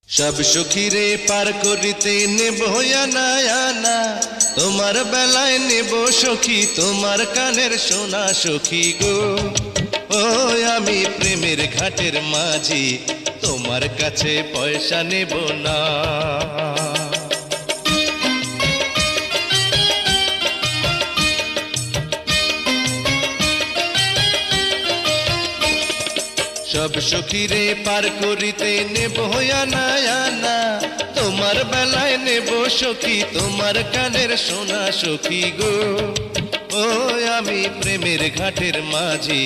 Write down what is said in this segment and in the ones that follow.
সব সখীরে পার করিতে নেব আনা আনা, তোমার বেলায় নেব সখী তোমার কানের সোনা সখী গো। ও আমি প্রেমের ঘাটের মাঝি, তোমার কাছে পয়সা নেব না। সব সখীরে পার করিতে নেব আনা আনা, তোমার বেলায় নেব সখী তোমার কানের সোনা সখী গো। ও আমি প্রেমের ঘাটের মাঝি,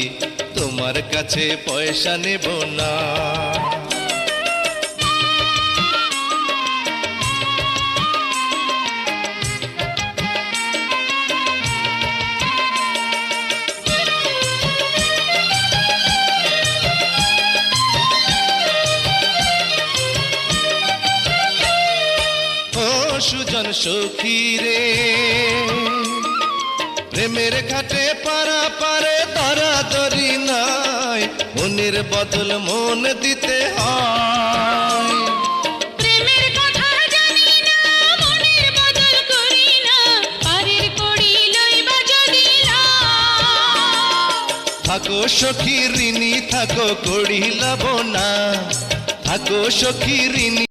তোমার কাছে পয়সা নেব না। সুজন সখী রে, প্রেমের ঘাটে পারা পারে ধরাধরি নাই, মনের বদল মন দিতে হয়। প্রেমের কথা জানি না, মনের বদল করি না, পারের কড়ি লইবা যদি না। থাকো সখী ঋণী থাকো কড়ি লব না, থাকো সখী ঋণী।